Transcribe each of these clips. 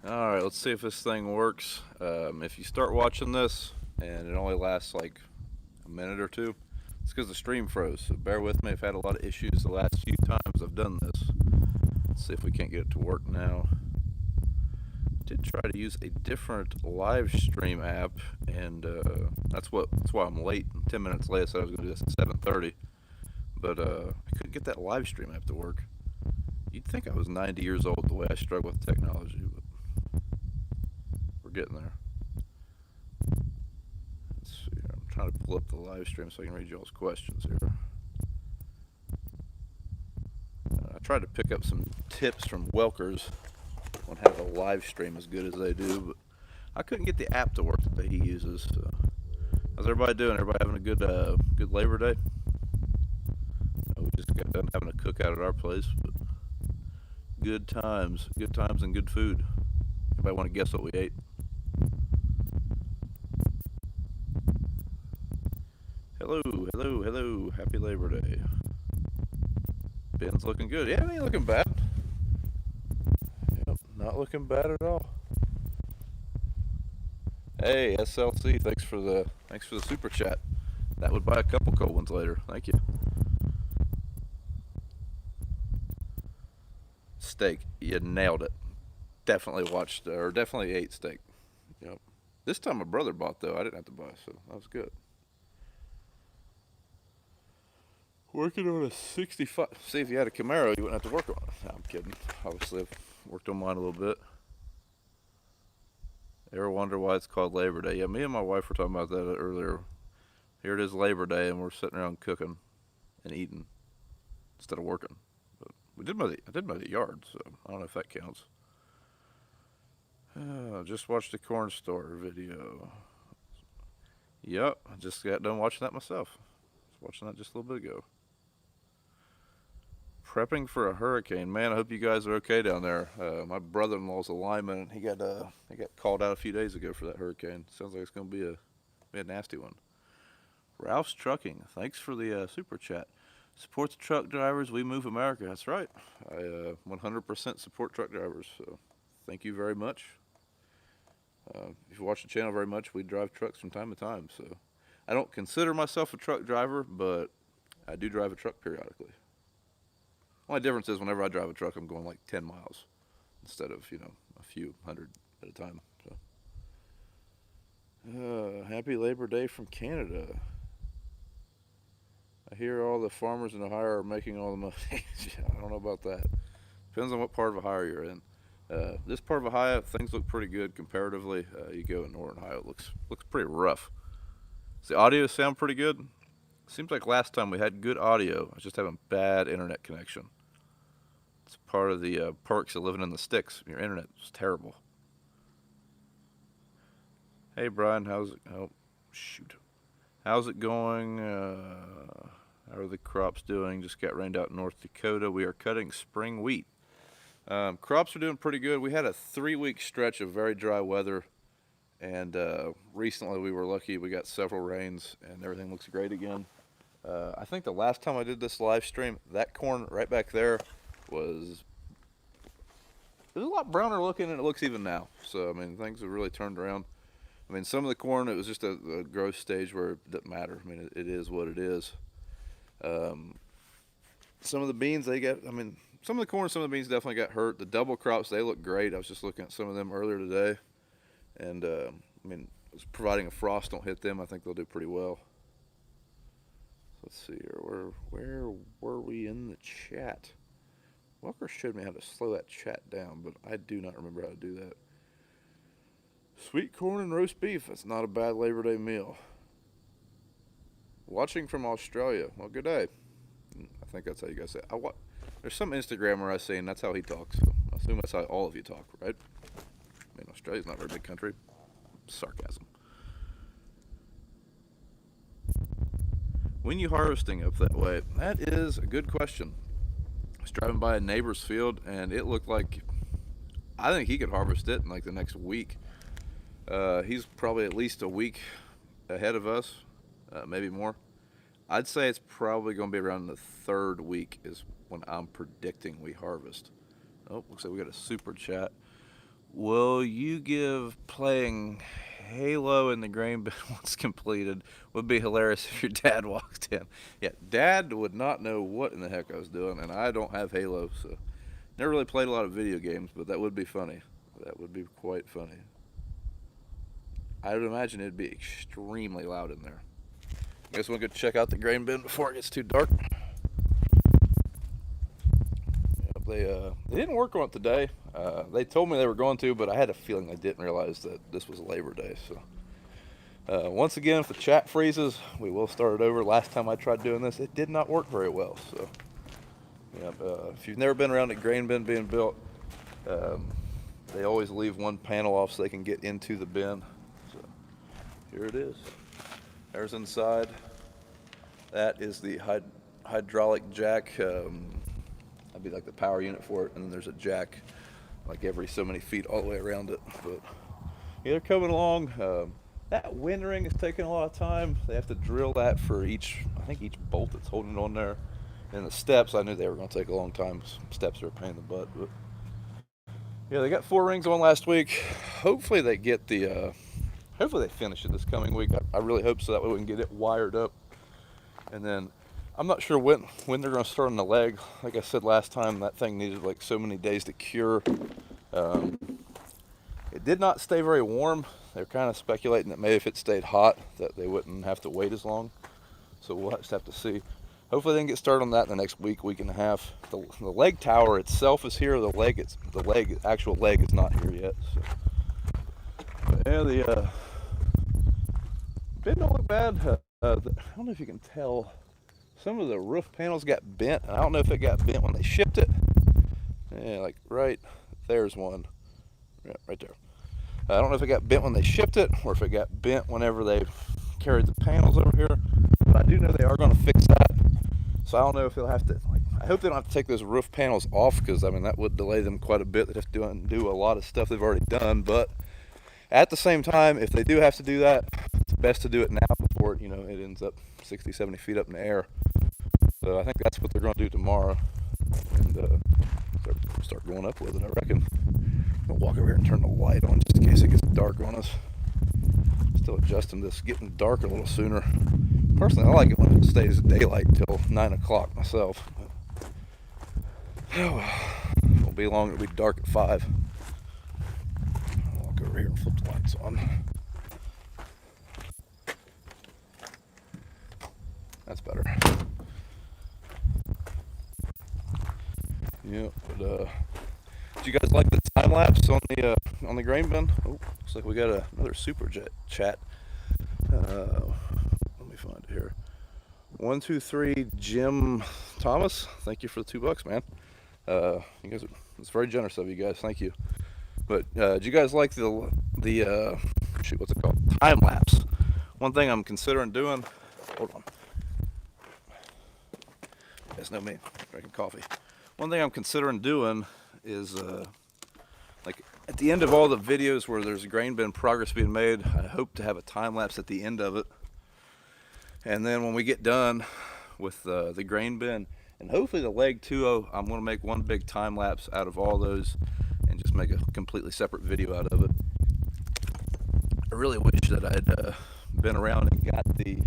Alright, let's see if this thing works. If you start watching this and it only lasts like a minute or two, it's because the stream froze. So bear with me. I've had a lot of issues the last few times I've done this. Let's see if we can't get it to work now. I did try to use a different live stream app, and that's why I'm late. 10 minutes late. I said I was going to do this at 7:30, but I couldn't get that live stream app to work. You'd think I was 90 years old the way I struggle with technology, but we're getting there. Let's see here. I'm trying to pull up the live stream so I can read y'all's questions here. I tried to pick up some tips from Welkers on how to live stream as good as they do, but I couldn't get the app to work that he uses. So. How's everybody doing? Everybody having a good Labor Day? We just got done having a cookout at our place, but good times and good food. Anybody want to guess what we ate? Hello. Happy Labor Day. Ben's looking good. Yeah, he ain't looking bad. Yep, not looking bad at all. Hey, SLC, thanks for the super chat. That would buy a couple cold ones later. Thank you. Steak, you nailed it. Definitely ate steak. Yep. This time my brother bought though. I didn't have to buy, so that was good. Working on a 65. See, if you had a Camaro, you wouldn't have to work on it. No, I'm kidding. Obviously, I've worked on mine a little bit. Ever wonder why it's called Labor Day? Yeah, me and my wife were talking about that earlier. Here it is Labor Day, and we're sitting around cooking and eating instead of working. But I did mow the yard, so I don't know if that counts. Just watched the corn store video. Yep, I just got done watching that myself. I was watching that just a little bit ago. Prepping for a hurricane, man. I hope you guys are okay down there. My brother-in-law's a lineman. He got called out a few days ago for that hurricane. Sounds like it's going to be a nasty one. Ralph's Trucking, thanks for the super chat. Support the truck drivers. We move America. That's right. I 100% support truck drivers. So thank you very much. If you watch the channel very much, we drive trucks from time to time. So I don't consider myself a truck driver, but I do drive a truck periodically. Only difference is whenever I drive a truck, I'm going like 10 miles instead of, a few hundred at a time. So, happy Labor Day from Canada. I hear all the farmers in Ohio are making all the money. I don't know about that. Depends on what part of Ohio you're in. This part of Ohio, things look pretty good comparatively. You go in northern Ohio, it looks pretty rough. Does the audio sound pretty good? Seems like last time we had good audio. I was just having bad internet connection. It's part of the perks of living in the sticks. Your internet is terrible. Hey Brian, how's it? Oh, shoot. How's it going? How are the crops doing? Just got rained out in North Dakota. We are cutting spring wheat. Crops are doing pretty good. We had a 3-week stretch of very dry weather, and recently we were lucky. We got several rains, and everything looks great again. I think the last time I did this live stream, that corn right back there was a lot browner looking than it looks even now. So, I mean, things have really turned around. I mean, some of the corn, it was just a growth stage where it doesn't matter. I mean, it is what it is. Some of the beans, some of the corn, some of the beans definitely got hurt. The double crops, they look great. I was just looking at some of them earlier today. And, providing a frost don't hit them, I think they'll do pretty well. Let's see here. Where were we in the chat? Walker showed me how to slow that chat down, but I do not remember how to do that. Sweet corn and roast beef. That's not a bad Labor Day meal. Watching from Australia. Well, good day. I think that's how you guys say it. There's some Instagrammer I see, and that's how he talks. So I assume that's how all of you talk, right? I mean, Australia's not a very big country. Sarcasm. When you harvesting up that way? That is a good question. I was driving by a neighbor's field, and it looked like, I think he could harvest it in like the next week. He's probably at least a week ahead of us, maybe more. I'd say it's probably going to be around the 3rd week is when I'm predicting we harvest. Oh, looks like we got a super chat. Will you give playing Halo in the grain bin once completed? Would be hilarious if your dad walked in. Yeah, Dad would not know what in the heck I was doing, and I don't have Halo, so never really played a lot of video games, but that would be funny. That would be quite funny. I would imagine it'd be extremely loud in there. Guess we'll go check out the grain bin before it gets too dark. Yeah, they didn't work on it today. They told me they were going to, but I had a feeling they didn't realize that this was Labor Day. So once again, if the chat freezes, we will start it over. Last time I tried doing this, it did not work very well. So yeah, if you've never been around a grain bin being built, they always leave one panel off so they can get into the bin. So here it is. There's inside. That is the hydraulic jack. That'd be like the power unit for it, and then there's a jack like every so many feet all the way around it. But yeah, they're coming along. That wind ring is taking a lot of time. They have to drill that for each bolt that's holding it on there. And the steps, I knew they were going to take a long time. Steps are a pain in the butt, but yeah, they got 4 rings on last week. Hopefully they get hopefully they finish it this coming week. I really hope so. That way we can get it wired up. And then I'm not sure when they're going to start on the leg. Like I said last time, that thing needed like so many days to cure. It did not stay very warm. They're kind of speculating that maybe if it stayed hot, that they wouldn't have to wait as long. So we'll just have to see. Hopefully they can get started on that in the next week and a half. The leg tower itself is here. The actual leg is not here yet. So. Yeah, the bin don't look bad. I don't know if you can tell. Some of the roof panels got bent. I don't know if it got bent when they shipped it. Yeah, like right there's one. Yeah, right there. I don't know if it got bent when they shipped it or if it got bent whenever they carried the panels over here. But I do know they are going to fix that. So I don't know if they'll have to, I hope they don't have to take those roof panels off, because I mean that would delay them quite a bit. They'd have to do a lot of stuff they've already done. But at the same time, if they do have to do that, it's best to do it now before it ends up 60, 70 feet up in the air. So I think that's what they're going to do tomorrow, and start going up with it, I reckon. I'll walk over here and turn the light on just in case it gets dark on us. Still adjusting to this getting dark a little sooner. Personally, I like it when it stays daylight till 9 o'clock myself. It won't be long, it'll be dark at 5. I'll walk over here and flip the lights on. That's better. Yeah, but did you guys like the time lapse on the grain bin? Oh, looks like we got another super chat. Let me find it here. 123 Jim Thomas. Thank you for the $2, man. You guys, it's very generous of you guys. Thank you. But did you guys like the what's it called? Time lapse. One thing I'm considering doing. Hold on. You guys know me, drinking coffee. One thing I'm considering doing is like at the end of all the videos where there's a grain bin progress being made, I hope to have a time lapse at the end of it. And then when we get done with the grain bin and hopefully the leg too, I'm going to make one big time lapse out of all those and just make a completely separate video out of it. I really wish that I'd been around and got the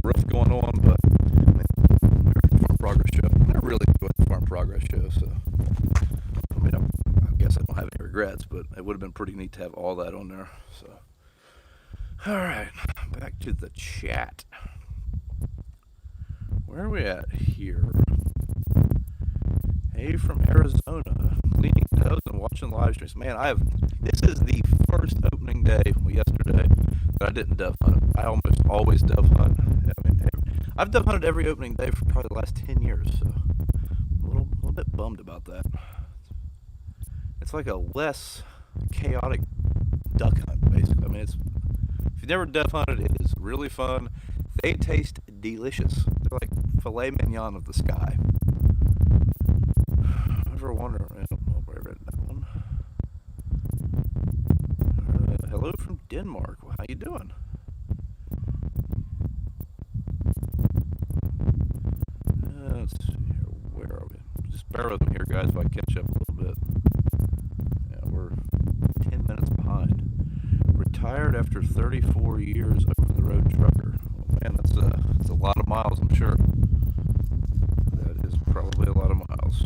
roof going on, but I mean, we were at the Farm Progress Show. I really enjoyed the Farm Progress Show, so I mean, I guess I don't have any regrets, but it would have been pretty neat to have all that on there. So, all right, back to the chat. Where are we at here? Hey, from Arizona, cleaning nose and watching live streams. Man, this is the first opening day yesterday that I didn't dove hunt. I almost always dove hunt. I mean, I've dove hunted every opening day for probably the last 10 years, so I'm a little bit bummed about that. It's like a less chaotic duck hunt, basically. I mean, if you've never dove hunted, it is really fun. They taste delicious. They're like filet mignon of the sky. Ever wonder? I don't know if I read that one. Hello from Denmark. Well, how you doing? Let's see here. Where are we? Just bear with me here, guys, if I catch up a little bit. Yeah, we're after 34 years over the road trucker. Well, man, that's a lot of miles, I'm sure. That is probably a lot of miles.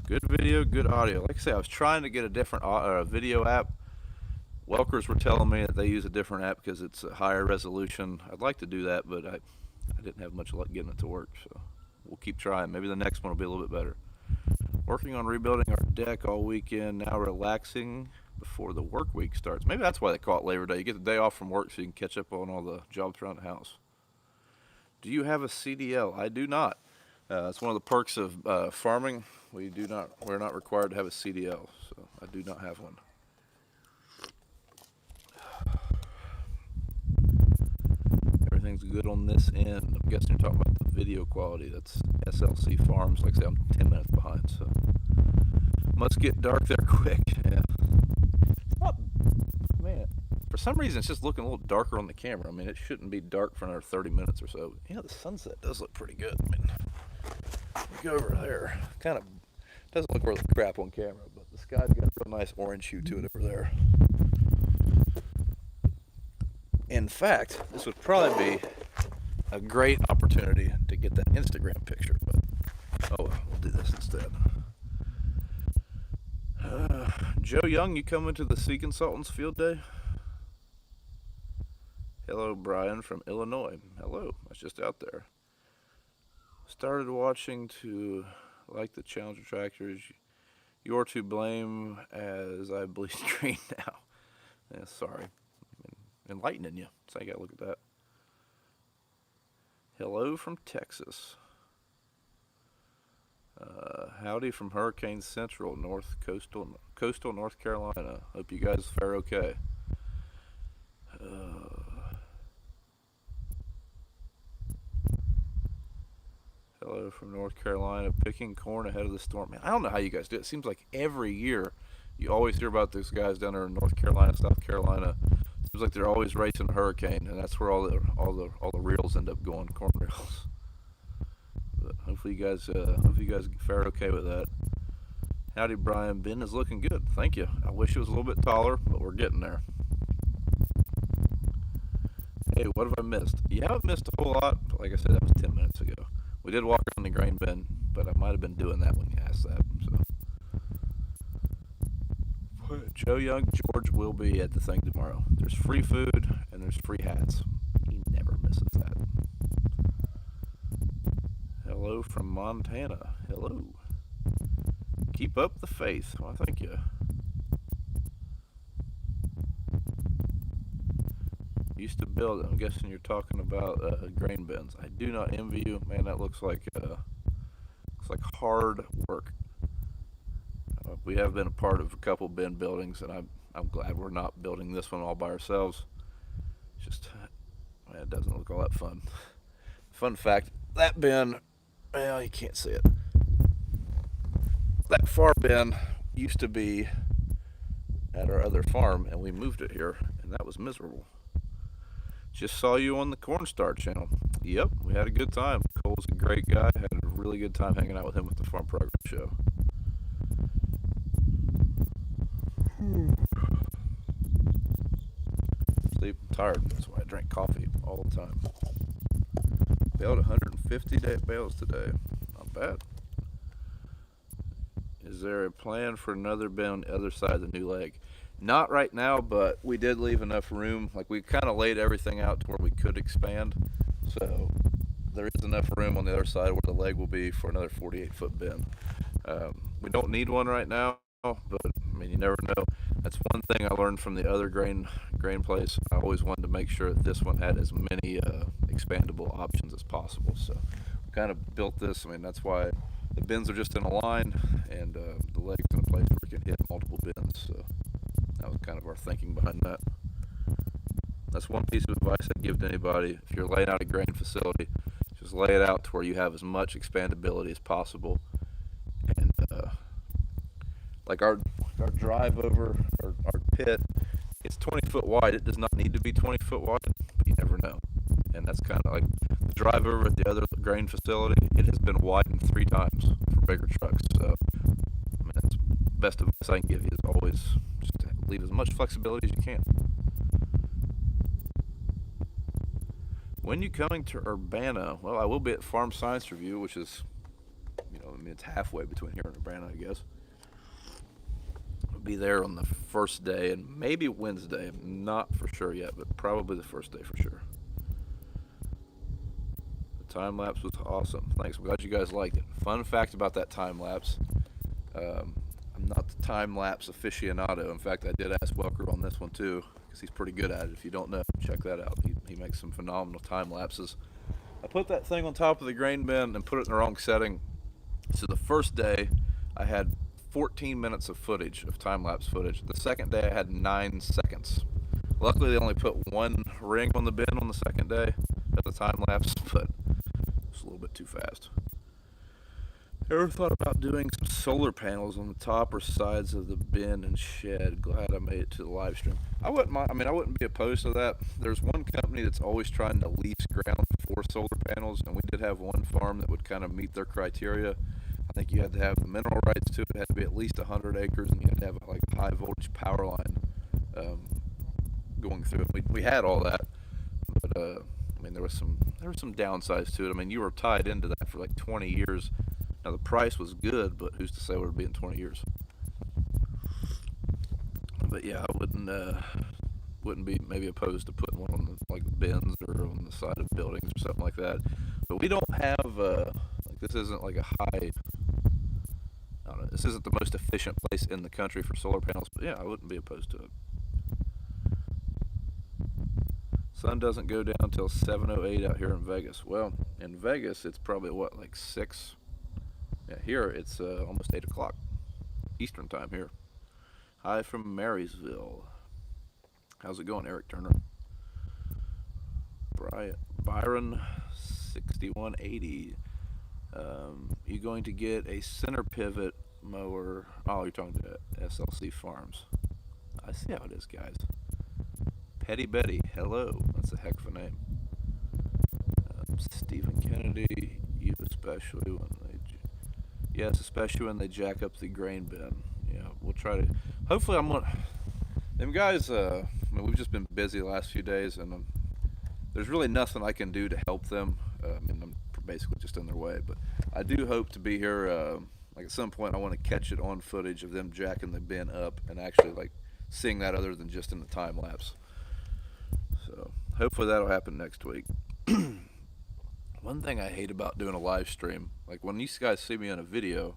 Good video, good audio. Like I say, I was trying to get a different video app. Welkers were telling me that they use a different app because it's a higher resolution. I'd like to do that, but I didn't have much luck getting it to work, so we'll keep trying. Maybe the next one will be a little bit better. Working on rebuilding our deck all weekend, now relaxing before the work week starts. Maybe that's why they call it Labor Day. You get the day off from work so you can catch up on all the jobs around the house. Do you have a CDL? I do not. It's one of the perks of farming. We're not required to have a CDL, so I do not have one. Everything's good on this end. I'm guessing you're talking about the video quality. That's SLC Farms. Like I say, I'm 10 minutes behind, so must get dark there quick. Yeah. Oh, man, for some reason it's just looking a little darker on the camera. I mean, it shouldn't be dark for another 30 minutes or so. Yeah, the sunset does look pretty good. I mean, go over there. Kind of doesn't look really crap on camera, but the sky's got a real nice orange hue to it over there. In fact, this would probably be a great opportunity to get that Instagram picture, but oh well, we'll do this instead. Joe Young, you coming to the Sea Consultants Field Day? Hello, Brian from Illinois. Hello, I was just out there. Started watching to like the Challenger tractors. You're to blame as I bleed green now. Yeah, sorry. Enlightening you, so I gotta look at that. Hello from Texas. Howdy from Hurricane Central, coastal North Carolina. Hope you guys fare okay. Hello from North Carolina, picking corn ahead of the storm. Man, I don't know how you guys do it. It seems like every year you always hear about those guys down there in North Carolina, South Carolina. Seems like they're always racing a hurricane, and that's where all the reels end up going, corn reels. But hopefully you guys fare okay with that. Howdy, Brian. Ben is looking good. Thank you. I wish it was a little bit taller, but we're getting there. Hey, what have I missed? You haven't missed a whole lot. Like I said, that was 10 minutes ago. We did walk around the grain bin, but I might have been doing that when you asked that. So. Joe Young, George will be at the thing tomorrow. There's free food and there's free hats. He never misses that. Hello from Montana. Hello. Keep up the faith. Well, thank you. Used to build it. I'm guessing you're talking about grain bins. I do not envy you, man. That looks like hard work. We have been a part of a couple bin buildings, and I'm glad we're not building this one all by ourselves. It's just, man, it doesn't look all that fun. Fun fact, that bin, well, you can't see it. That far bin used to be at our other farm, and we moved it here, and that was miserable. Just saw you on the Cornstar channel. Yep, we had a good time. Cole's a great guy. Had a really good time hanging out with him at the Farm Progress Show. Sleep, I'm tired. That's why I drink coffee all the time. Baled 150 bales today. Not bad. Is there a plan for another bin on the other side of the new leg? Not right now, but we did leave enough room. Like, we kind of laid everything out to where we could expand. So there is enough room on the other side where the leg will be for another 48-foot bin. We don't need one right now, but I mean, you never know. That's one thing I learned from the other grain place. I always wanted to make sure that this one had as many expandable options as possible. So we kind of built this. I mean, that's why the bins are just in a line, and the leg's in a place where we can hit multiple bins. So that was kind of our thinking behind that. That's one piece of advice I'd give to anybody. If you're laying out a grain facility, just lay it out to where you have as much expandability as possible. And like our drive over, our pit, it's 20 foot wide. It does not need to be 20 foot wide, but you never know. And that's kind of like the drive over at the other grain facility. It has been widened 3 times for bigger trucks. So I mean, that's the best advice I can give you is always just leave as much flexibility as you can. When you coming to Urbana? Well, I will be at Farm Science Review, which is, it's halfway between here and Urbana, I guess. I'll be there on the first day and maybe Wednesday. I'm not for sure yet, but probably the first day for sure. The time lapse was awesome. Thanks. I'm glad you guys liked it. Fun fact about that time lapse. I'm not the time lapse aficionado. In fact, I did ask Welker on this one too, because he's pretty good at it. If you don't know, check that out. He makes some phenomenal time lapses. I put that thing on top of the grain bin and put it in the wrong setting. So the first day, I had 14 minutes of footage, of time-lapse footage. The second day, I had 9 seconds. Luckily, they only put one ring on the bin on the second day of the time-lapse, but it's a little bit too fast. Ever thought about doing some solar panels on the top or sides of the bin and shed? Glad I made it to the live stream. I wouldn't mind. I wouldn't be opposed to that. There's one company that's always trying to lease ground for solar panels, and we did have one farm that would kind of meet their criteria. I think you had to have the mineral rights to it. It had to be at least 100 acres, and you had to have like a high voltage power line going through it. We had all that, but there were some downsides to it. You were tied into that for like 20 years. Now the price was good, but who's to say what it would be in 20 years? But yeah, I wouldn't be maybe opposed to putting one on the, like bins or on the side of buildings or something like that. But we don't have this isn't like a high. I don't know. This isn't the most efficient place in the country for solar panels. But yeah, I wouldn't be opposed to it. Sun doesn't go down until 7:08 out here in Vegas. Well, in Vegas it's probably like 6. Yeah, here it's almost 8 o'clock Eastern time here. Hi from Marysville. How's it going, Eric Turner? Byron 6180. You going to get a center pivot mower? Oh, you're talking to SLC Farms. I see how it is, guys. Petty Betty, hello. That's a heck of a name. Stephen Kennedy, you especially when yes, especially when they jack up the grain bin. Yeah, we'll try to. Hopefully, I'm gonna. Them guys. We've just been busy the last few days, and there's really nothing I can do to help them. I'm basically just in their way. But I do hope to be here. Like at some point, I want to catch it on footage of them jacking the bin up and actually like seeing that other than just in the time lapse. So hopefully that'll happen next week. One thing I hate about doing a live stream, like when you guys see me on a video,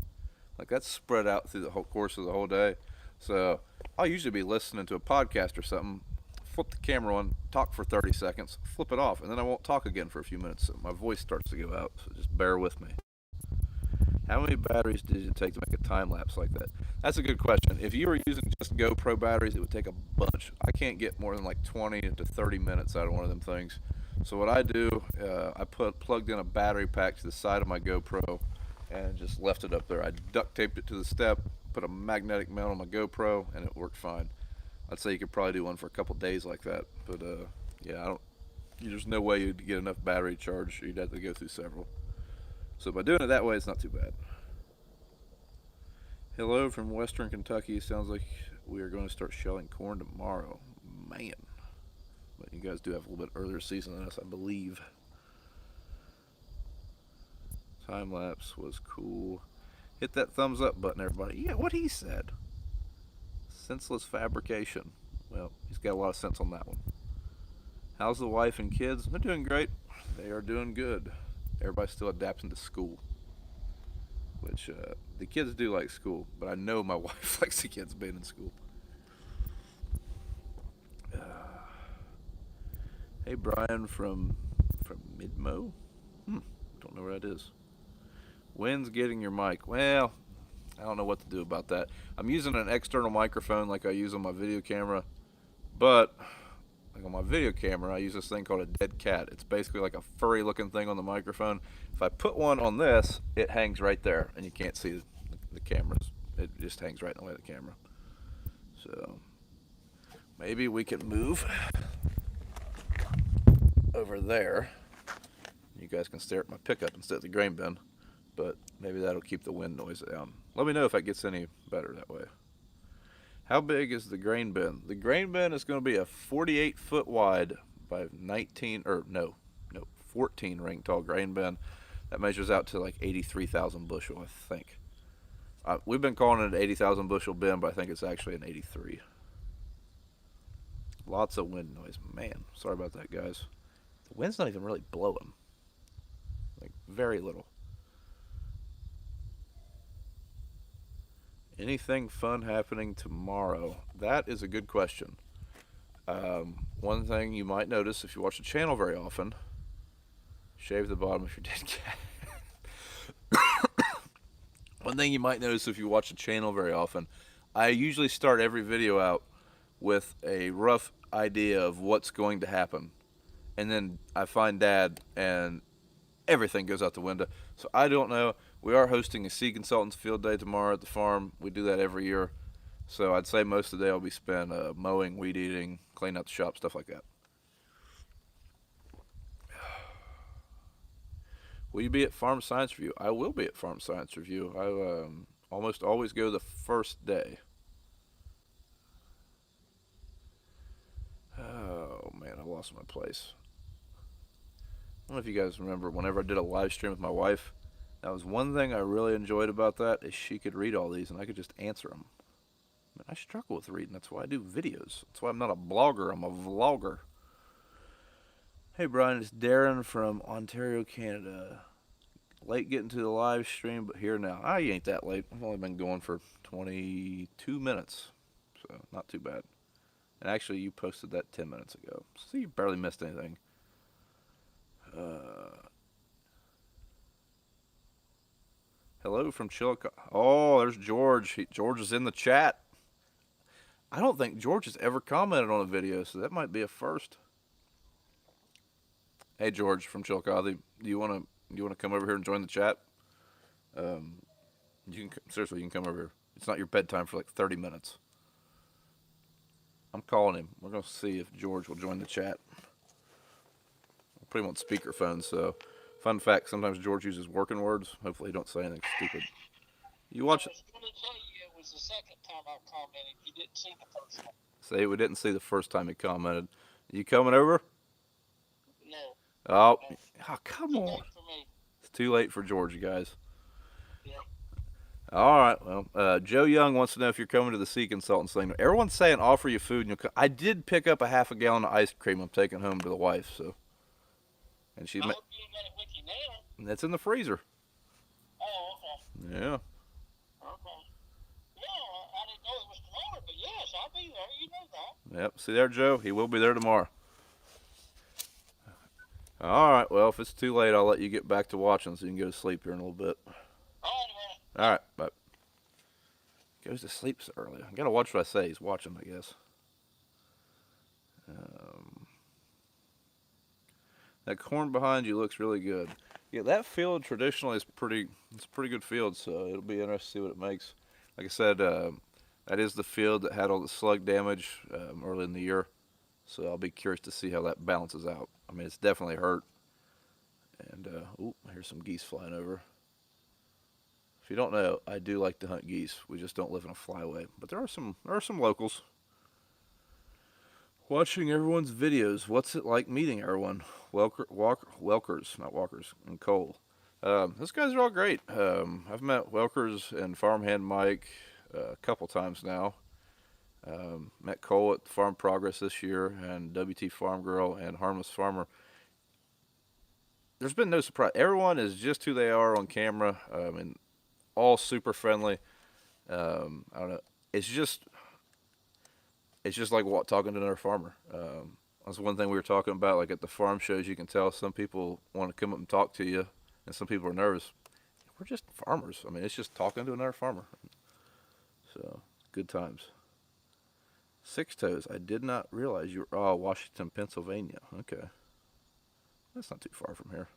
like that's spread out through the whole course of the whole day. So I'll usually be listening to a podcast or something, flip the camera on, talk for 30 seconds, flip it off, and then I won't talk again for a few minutes. So my voice starts to go out, so just bear with me. How many batteries did it take to make a time lapse like that? That's a good question. If you were using just GoPro batteries, it would take a bunch. I can't get more than like 20 to 30 minutes out of one of them things. So what I do, I plugged in a battery pack to the side of my GoPro and just left it up there. I duct taped it to the step, put a magnetic mount on my GoPro, and it worked fine. I'd say you could probably do one for a couple days like that, but yeah, there's no way you'd get enough battery charge. You'd have to go through several. So by doing it that way, it's not too bad. Hello from Western Kentucky. Sounds like we are going to start shelling corn tomorrow. Man. But you guys do have a little bit earlier season than us, I believe. Time lapse was cool. Hit that thumbs up button, everybody. Yeah, what he said. Senseless fabrication. Well, he's got a lot of sense on that one. How's the wife and kids? They're doing great. They are doing good. Everybody's still adapting to school. Which, the kids do like school, but I know my wife likes the kids being in school. Hey, Brian from Midmo? Don't know where that is. When's getting your mic? Well, I don't know what to do about that. I'm using an external microphone like I use on my video camera, but like on my video camera, I use this thing called a dead cat. It's basically like a furry looking thing on the microphone. If I put one on this, it hangs right there, and you can't see the cameras. It just hangs right in the way of the camera. So maybe we can move over there. You guys can stare at my pickup instead of the grain bin, but maybe that'll keep the wind noise down. Let me know if it gets any better that way. How big is the grain bin? The grain bin is going to be a 48 foot wide by 19, or no, 14 ring tall grain bin that measures out to like 83,000 bushel, I think. We've been calling it an 80,000 bushel bin, but I think it's actually an 83. Lots of wind noise. Man, sorry about that, guys. The wind's not even really blowing. Like, very little. Anything fun happening tomorrow? That is a good question. One thing you might notice if you watch the channel very often, shave the bottom of your dead cat. One thing you might notice if you watch the channel very often, I usually start every video out with a rough idea of what's going to happen. And then I find Dad and everything goes out the window. So I don't know. We are hosting a Seed Consultants Field Day tomorrow at the farm. We do that every year. So I'd say most of the day will be spent mowing, weed eating, cleaning out the shop, stuff like that. Will you be at Farm Science Review? I will be at Farm Science Review. I almost always go the first day. Oh, man, I lost my place. I don't know if you guys remember, whenever I did a live stream with my wife, that was one thing I really enjoyed about that, is she could read all these and I could just answer them. I mean, I struggle with reading. That's why I do videos. That's why I'm not a blogger. I'm a vlogger. Hey, Brian, it's Darren from Ontario, Canada. Late getting to the live stream, but here now. You ain't that late. I've only been going for 22 minutes, so not too bad. And actually, you posted that 10 minutes ago, so you barely missed anything. Hello from Chillicothe. Oh, there's George. George is in the chat. I don't think George has ever commented on a video, so that might be a first. Hey, George from Chillicothe, do you want to come over here and join the chat? Seriously, you can come over here. It's not your bedtime for like 30 minutes. I'm calling him. We're going to see if George will join the chat. I'll put him on speakerphone, so fun fact, sometimes George uses working words. Hopefully he don't say anything stupid. You watch it. I was going to tell you it was the second time I commented. You didn't see the first one. See, we didn't see the first time he commented. You coming over? No. Oh, come on. It's too late for George, you guys. Yeah. All right. Well, Joe Young wants to know if you're coming to the Seed Consultants thing. Everyone's saying offer you food. And you'll come. I did pick up a half a gallon of ice cream I'm taking home to the wife. So, and she. I hope you got it with you now. It's in the freezer. Oh, okay. Yeah. Okay. Yeah, I didn't know it was tomorrow, but yes, I'll be there. You know that. Yep. See there, Joe. He will be there tomorrow. All right, well, if it's too late, I'll let you get back to watching so you can go to sleep here in a little bit. All right, bye. Goes to sleep so early. I gotta watch what I say. He's watching, I guess. That corn behind you looks really good. Yeah, that field traditionally is it's a pretty good field, so it'll be interesting to see what it makes. Like I said, that is the field that had all the slug damage early in the year. So I'll be curious to see how that balances out. I mean, it's definitely hurt. And, I hear some geese flying over. If you don't know, I do like to hunt geese. We just don't live in a flyway. But there are some locals. Watching everyone's videos. What's it like meeting everyone? Welkers, not Walkers, and Cole. Those guys are all great. I've met Welkers and Farmhand Mike a couple times now. Met Cole at Farm Progress this year, and WT Farm Girl and Harmless Farmer. There's been no surprise. Everyone is just who they are on camera, and all super friendly. I don't know. It's just like talking to another farmer. That's one thing we were talking about, like at the farm shows. You can tell some people want to come up and talk to you, and some people are nervous. We're just farmers. I mean, it's just talking to another farmer. So good times. Six Toes, I did not realize you were, Washington, Pennsylvania. Okay. That's not too far from here.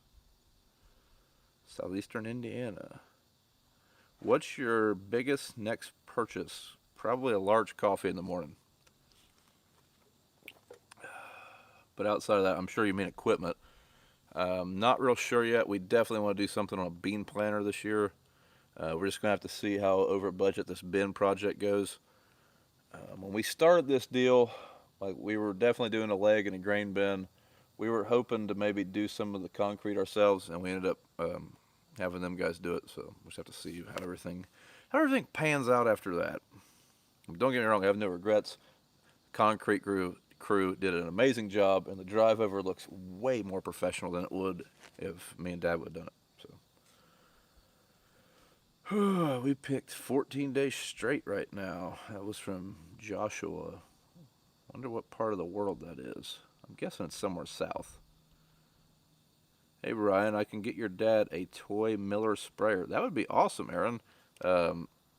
Southeastern Indiana. What's your biggest next purchase? Probably a large coffee in the morning. But outside of that, I'm sure you mean equipment. Not real sure yet. We definitely want to do something on a bean planter this year. We're just going to have to see how over budget this bin project goes. When we started this deal, like we were definitely doing a leg and a grain bin we were hoping to maybe do some of the concrete ourselves, and we ended up having them guys do it. So we'll just have to see how everything pans out after that. Don't get me wrong, I have no regrets. Concrete crew did an amazing job, and the drive over looks way more professional than it would if me and Dad would have done it. So we picked 14 days straight right now. That was from Joshua. Wonder what part of the world that is. I'm guessing it's somewhere south. Hey Brian, I can get your dad a toy Miller sprayer. That would be awesome, Aaron.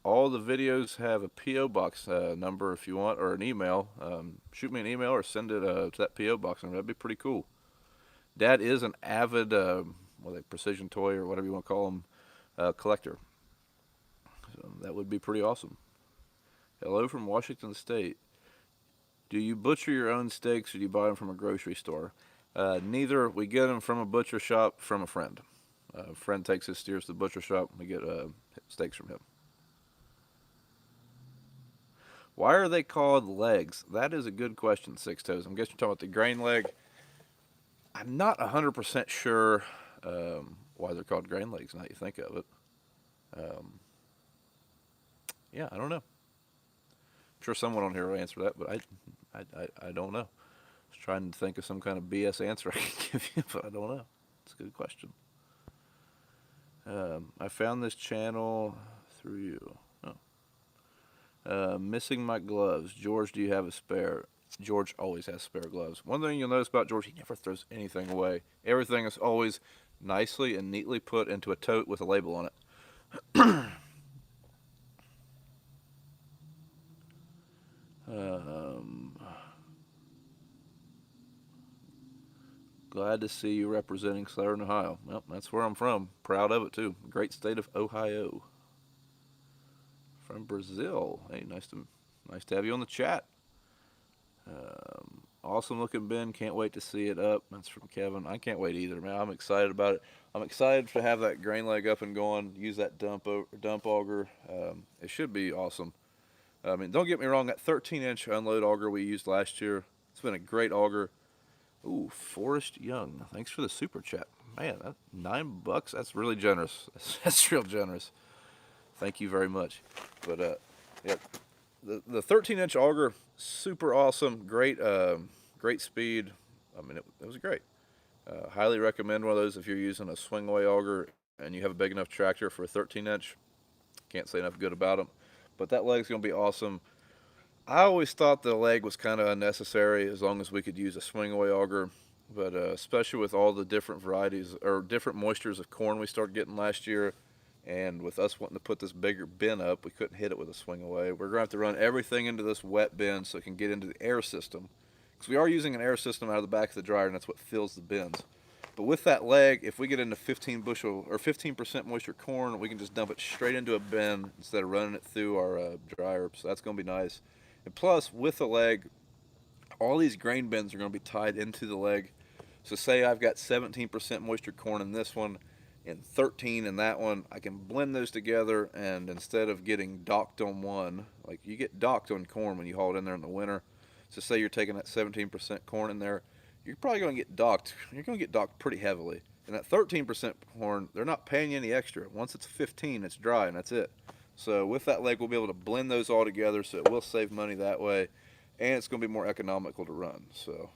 All the videos have a P.O. box number if you want, or an email. Shoot me an email or send it to that P.O. box number. That'd be pretty cool. Dad is an avid, precision toy or whatever you want to call them, collector. So that would be pretty awesome. Hello from Washington State. Do you butcher your own steaks or do you buy them from a grocery store? Neither. We get them from a butcher shop from a friend. A friend takes his steers to the butcher shop. We get steaks from him. Why are they called legs? That is a good question, Six Toes. I'm guessing you're talking about the grain leg. I'm not 100% sure why they're called grain legs now that you think of it. Yeah, I don't know. I'm sure someone on here will answer that, but I don't know. I was trying to think of some kind of BS answer I can give you, but I don't know. It's a good question. I found this channel through you. Missing my gloves. George, do you have a spare? George always has spare gloves. One thing you'll notice about George, he never throws anything away. Everything is always nicely and neatly put into a tote with a label on it. Glad to see you representing Southern Ohio. Well, that's where I'm from. Proud of it, too. Great state of Ohio. From Brazil. Hey, nice to have you on the chat. Awesome looking bin. Can't wait to see it up. That's from Kevin. I can't wait either, man. I'm excited about it. I'm excited to have that grain leg up and going. Use that dump auger. It should be awesome. I mean, don't get me wrong. That 13-inch unload auger we used last year, it's been a great auger. Ooh, Forrest Young. Thanks for the super chat. Man, that $9, that's really generous. That's real generous. Thank you very much. But, yeah, the 13-inch auger, super awesome. Great speed. I mean, it was great. Highly recommend one of those if you're using a swing away auger and you have a big enough tractor for a 13-inch. Can't say enough good about them. But that leg's going to be awesome. I always thought the leg was kind of unnecessary as long as we could use a swing away auger, but especially with all the different varieties or different moistures of corn we started getting last year, and with us wanting to put this bigger bin up, we couldn't hit it with a swing away. We're going to have to run everything into this wet bin so it can get into the air system, because we are using an air system out of the back of the dryer, and that's what fills the bins. But with that leg, if we get into 15 bushel or 15% moisture corn, we can just dump it straight into a bin instead of running it through our dryer. So that's going to be nice. And plus, with the leg, all these grain bins are going to be tied into the leg. So say I've got 17% moisture corn in this one and 13 in that one, I can blend those together, and instead of getting docked on one, like you get docked on corn when you haul it in there in the winter. So say you're taking that 17% corn in there, you're probably going to get docked. You're going to get docked pretty heavily. And that 13% corn, they're not paying you any extra. Once it's 15, it's dry, and that's it. So with that leg, we'll be able to blend those all together, so it will save money that way, and it's going to be more economical to run. So,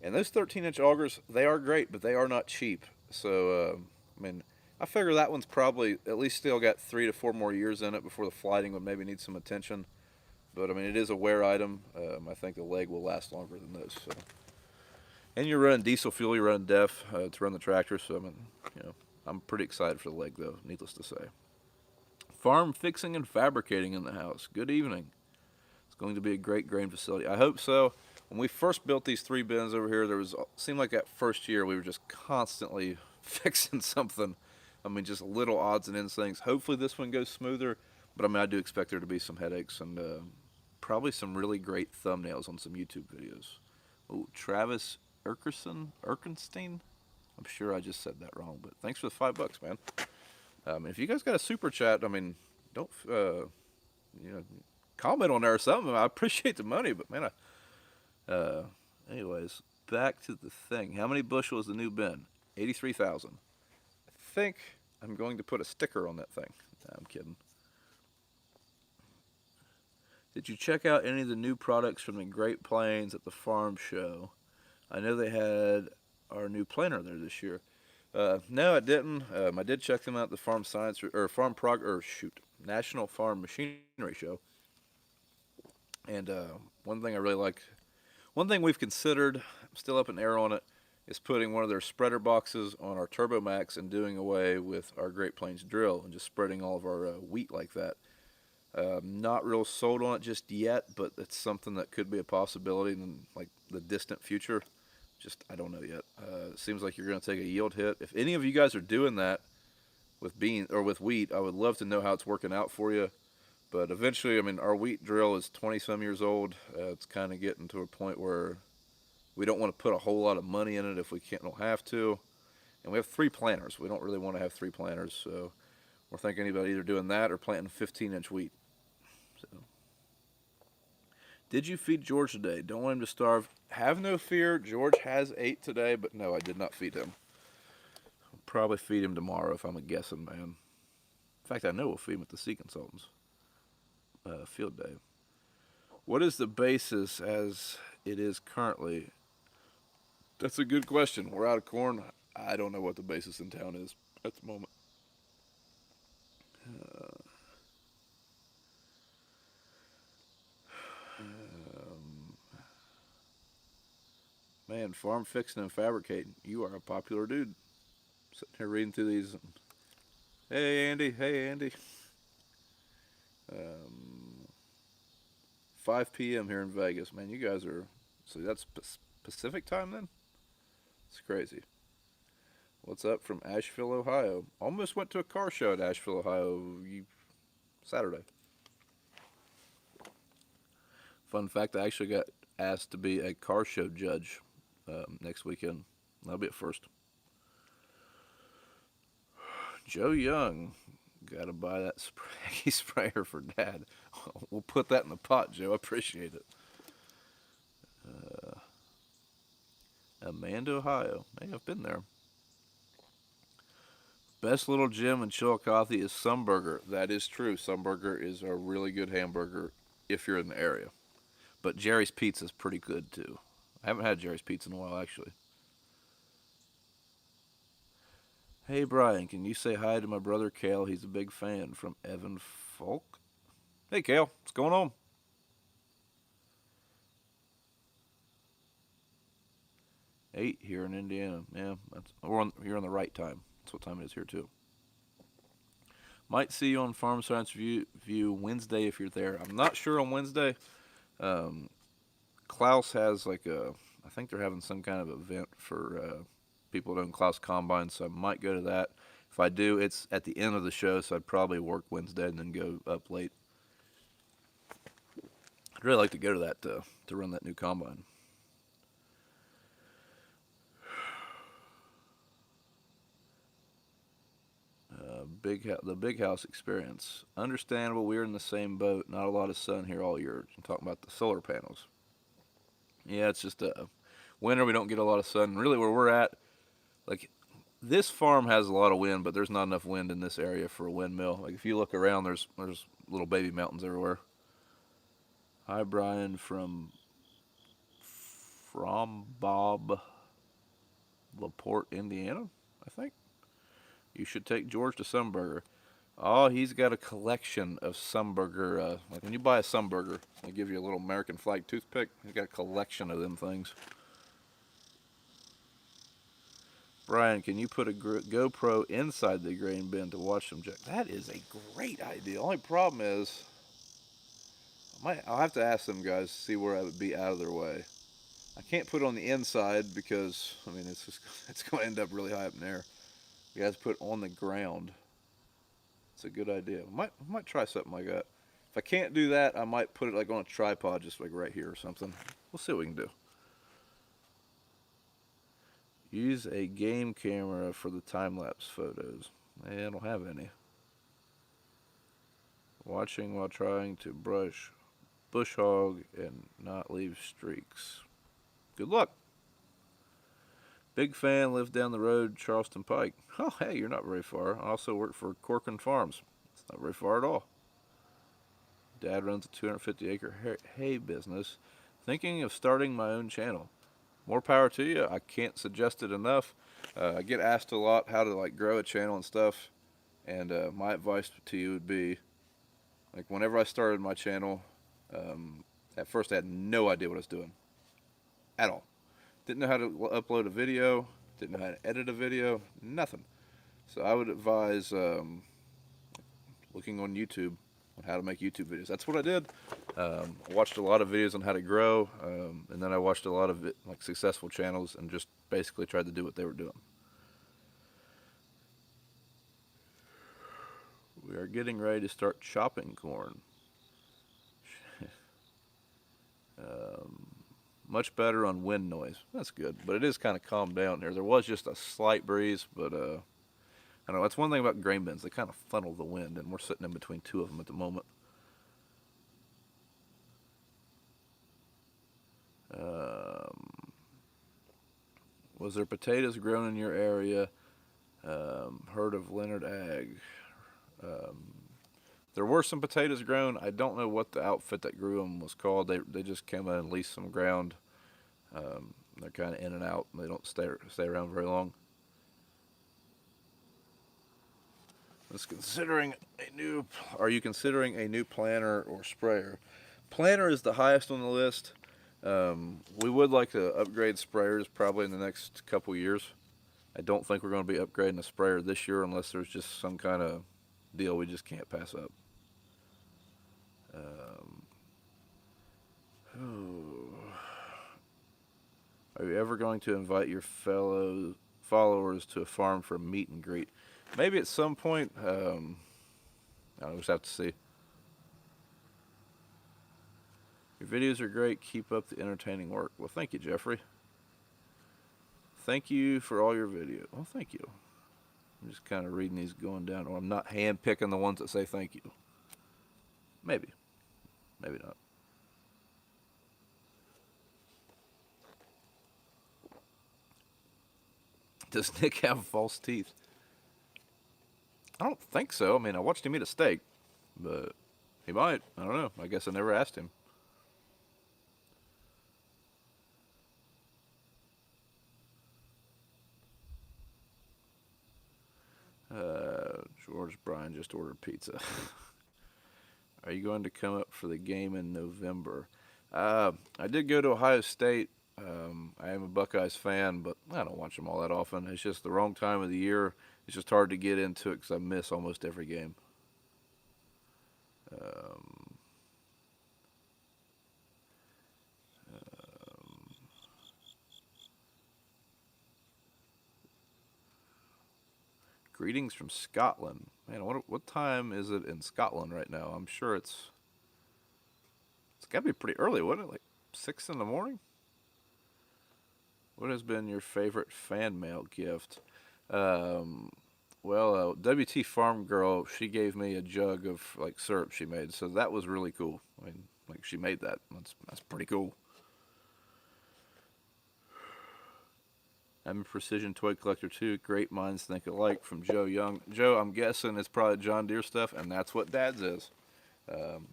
and those 13-inch augers, they are great, but they are not cheap. So, I mean, I figure that one's probably at least still got 3 to 4 more years in it before the flighting would maybe need some attention. But I mean, it is a wear item. I think the leg will last longer than those. So. And you're running diesel fuel, you're running DEF to run the tractor. So I mean, I'm pretty excited for the leg, though. Needless to say. Farm fixing and fabricating in the house. Good evening. It's going to be a great grain facility. I hope so. When we first built these 3 bins over here, seemed like that first year we were just constantly fixing something. I mean, just little odds and ends things. Hopefully this one goes smoother, but I mean, I do expect there to be some headaches and probably some really great thumbnails on some YouTube videos. Oh, Travis Erkenstein? I'm sure I just said that wrong, but thanks for the $5, man. If you guys got a super chat, I mean, don't, comment on there or something. I appreciate the money, but man, anyways, back to the thing. How many bushel is the new bin? 83,000. I think I'm going to put a sticker on that thing. Nah, I'm kidding. Did you check out any of the new products from the Great Plains at the farm show? I know they had our new planter there this year. No, I didn't. I did check them out at the Farm Science or National Farm Machinery Show. And one thing I really like, one thing we've considered, I'm still up in the air on it, is putting one of their spreader boxes on our Turbo Max and doing away with our Great Plains drill and just spreading all of our wheat like that. Not real sold on it just yet, but it's something that could be a possibility in like the distant future. Just I don't know yet. It seems like you're going to take a yield hit. If any of you guys are doing that with beans or with wheat, I would love to know how it's working out for you. But eventually, I mean, our wheat drill is 20-some years old. It's kind of getting to a point where we don't want to put a whole lot of money in it if we don't have to. And we have 3 planters. We don't really want to have 3 planters, so we're thinking about either doing that or planting 15-inch wheat. So, did you feed George today? Don't want him to starve. Have no fear. George has ate today, but no, I did not feed him. I'll probably feed him tomorrow if I'm a guessing man. In fact, I know we'll feed him at the Sea Consultants field day. What is the basis as it is currently? That's a good question. We're out of corn. I don't know what the basis in town is at the moment. Man, farm fixing and fabricating. You are a popular dude. Sitting here reading through these. Hey, Andy. Hey, Andy. 5 p.m. here in Vegas. Man, you guys are. So that's Pacific time then? It's crazy. What's up from Asheville, Ohio? Almost went to a car show at Asheville, Ohio Saturday. Fun fact, I actually got asked to be a car show judge next weekend. That'll be a first. Joe Young, gotta buy that sprayer for Dad. We'll put that in the pot, Joe. I appreciate it. Amanda, Ohio. Hey, I've been there. Best little gym in Chillicothe is Sunburger. That is true. Sunburger is a really good hamburger if you're in the area. But Jerry's Pizza is pretty good too. I haven't had Jerry's Pizza in a while, actually. Hey, Brian, can you say hi to my brother Kale? He's a big fan from Evan Folk. Hey, Kale, what's going on? Eight here in Indiana. Yeah, you're on the right time. That's what time it is here too. Might see you on Farm Science View Wednesday if you're there. I'm not sure on Wednesday. Klaus has I think they're having some kind of event for people that own Klaus Combine, so I might go to that. If I do, it's at the end of the show, so I'd probably work Wednesday and then go up late. I'd really like to go to that to run that new combine. The big house experience. Understandable. We're in the same boat. Not a lot of sun here all year. I'm talking about the solar panels. Yeah, it's just winter. We don't get a lot of sun. Really, where we're at, like this farm has a lot of wind, but there's not enough wind in this area for a windmill. Like if you look around, there's little baby mountains everywhere. Hi, Brian from Bob LaPorte, Indiana, I think. You should take George to Sunburger. Oh, he's got a collection of Sunburger. Like when you buy a Sunburger, they give you a little American flag toothpick. He's got a collection of them things. Brian, can you put a GoPro inside the grain bin to watch them jack? That is a great idea. The only problem is, I'll have to ask them guys to see where I would be out of their way. I can't put it on the inside because, I mean, it's going to end up really high up in the air. You guys put it on the ground. It's a good idea. I might try something like that. If I can't do that, I might put it like on a tripod, just like right here or something. We'll see what we can do. Use a game camera for the time-lapse photos. I don't have any. Watching while trying to bush hog and not leave streaks. Good luck. Big fan, live down the road, Charleston Pike. Oh, hey, you're not very far. I also work for Corcoran Farms. It's not very far at all. Dad runs a 250-acre hay business. Thinking of starting my own channel. More power to you. I can't suggest it enough. I get asked a lot how to like grow a channel and stuff, and my advice to you would be, like, whenever I started my channel, at first I had no idea what I was doing at all. Didn't know how to upload a video, didn't know how to edit a video, nothing. So I would advise looking on YouTube on how to make YouTube videos. That's what I did. I watched a lot of videos on how to grow, and then I watched a lot of like successful channels and just basically tried to do what they were doing. We are getting ready to start chopping corn. Much better on wind noise. That's good, but it is kind of calmed down here. There was just a slight breeze, but I don't know. That's one thing about grain bins. They kind of funnel the wind, and we're sitting in between two of them at the moment. Was there potatoes grown in your area? Heard of Leonard Ag. There were some potatoes grown. I don't know what the outfit that grew them was called. They just came in and leased some ground. They're kind of in and out. They don't stay around very long. Are you considering a new planter or sprayer? Planter is the highest on the list. We would like to upgrade sprayers probably in the next couple years. I don't think we're going to be upgrading a sprayer this year unless there's just some kind of deal we just can't pass up. Are you ever going to invite your fellow followers to a farm for a meet and greet? Maybe at some point. I'll just have to see. Your videos are great. Keep up the entertaining work. Well, thank you, Jeffrey. Thank you for all your videos. Well, thank you. I'm just kind of reading these going down. Or I'm not hand picking the ones that say thank you. Maybe. Maybe not. Does Nick have false teeth? I don't think so. I mean, I watched him eat a steak, but he might. I don't know. I guess I never asked him. George Bryan just ordered pizza. Are you going to come up for the game in November? I did go to Ohio State. I am a Buckeyes fan, but I don't watch them all that often. It's just the wrong time of the year. It's just hard to get into it because I miss almost every game. Greetings from Scotland. Man, what time is it in Scotland right now? I'm sure it's got to be pretty early, wouldn't it? Like 6 in the morning? What has been your favorite fan mail gift? Well, WT Farm Girl, she gave me a jug of like syrup she made, so that was really cool. I mean, like she made that. That's pretty cool. I'm a precision toy collector too. Great minds think alike from Joe Young. Joe, I'm guessing it's probably John Deere stuff, and that's what Dad's is.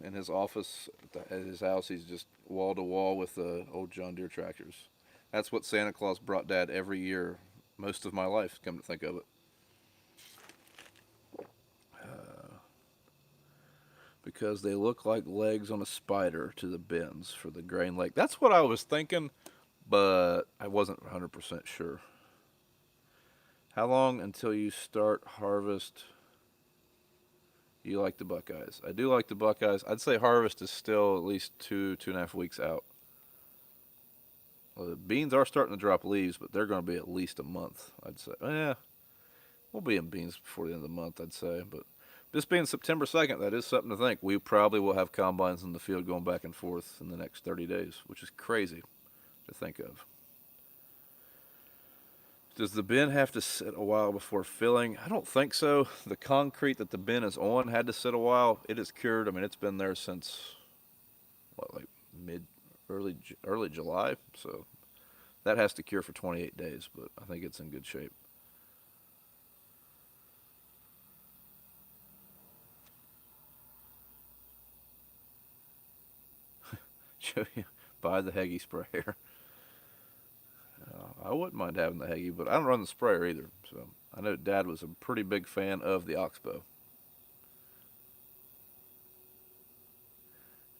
In his office at his house, he's just wall to wall with old John Deere tractors. That's what Santa Claus brought Dad every year, most of my life, come to think of it. Because they look like legs on a spider to the bins for the grain lake. That's what I was thinking, but I wasn't 100% sure. How long until you start harvest? You like the Buckeyes? I do like the Buckeyes. I'd say harvest is still at least 2.5 weeks out. Well, the beans are starting to drop leaves, but they're going to be at least a month, I'd say. We'll be in beans before the end of the month, I'd say. But this being September 2nd, that is something to think. We probably will have combines in the field going back and forth in the next 30 days, which is crazy to think of. Does the bin have to sit a while before filling? I don't think so. The concrete that the bin is on had to sit a while. It is cured. I mean, it's been there since, what, like early July. So That has to cure for 28 days, but I think it's in good shape. Buy the Heggie sprayer. I wouldn't mind having the Heggie, but I don't run the sprayer either. So I know Dad was a pretty big fan of the Oxbow.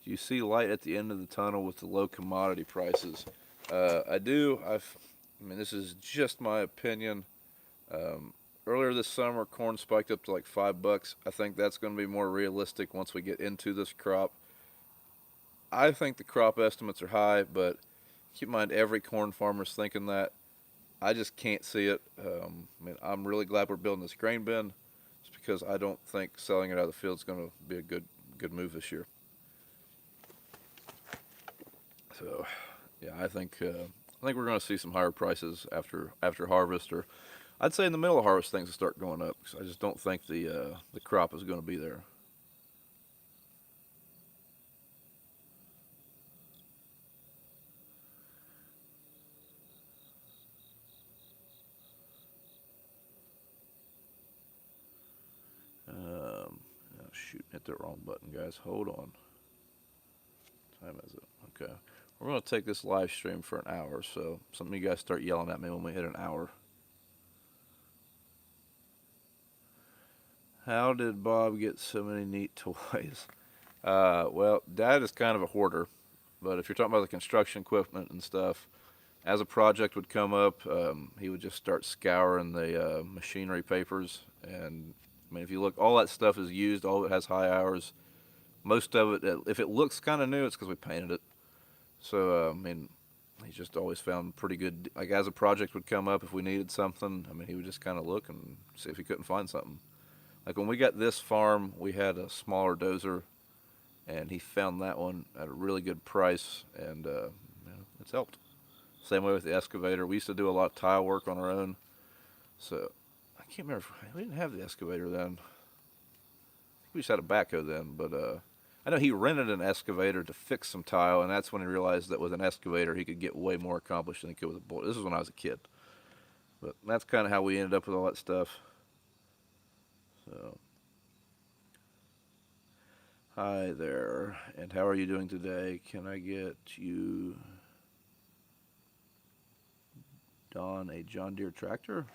Do you see light at the end of the tunnel with the low commodity prices? I do. I mean, this is just my opinion. Earlier this summer, corn spiked up to like $5. I think that's going to be more realistic once we get into this crop. I think the crop estimates are high, but keep in mind every corn farmer's thinking that. I just can't see it. I mean, I'm really glad we're building this grain bin, just because I don't think selling it out of the field is going to be a good move this year. So, yeah, I think we're going to see some higher prices after harvest, or I'd say in the middle of harvest things will start going up. Cause I just don't think the crop is going to be there. Oh, shoot, hit the wrong button, guys. Hold on. What time is it? Okay. We're going to take this live stream for an hour, so some of you guys start yelling at me when we hit an hour. How did Bob get so many neat toys? Well, Dad is kind of a hoarder, but if you're talking about the construction equipment and stuff, as a project would come up, he would just start scouring the machinery papers. And I mean, if you look, all that stuff is used, all of it has high hours. Most of it, if it looks kind of new, it's because we painted it. So, I mean, he just always found pretty good, like as a project would come up, if we needed something, I mean, he would just kind of look and see if he couldn't find something. Like when we got this farm, we had a smaller dozer, and he found that one at a really good price, and it's helped. Same way with the excavator. We used to do a lot of tile work on our own, so I can't remember. We didn't have the excavator then. We just had a backhoe then, but I know he rented an excavator to fix some tile, and that's when he realized that with an excavator he could get way more accomplished than he could with a bullet. This is when I was a kid, but that's kind of how we ended up with all that stuff. So, hi there, and how are you doing today? Can I get you, Don, a John Deere tractor?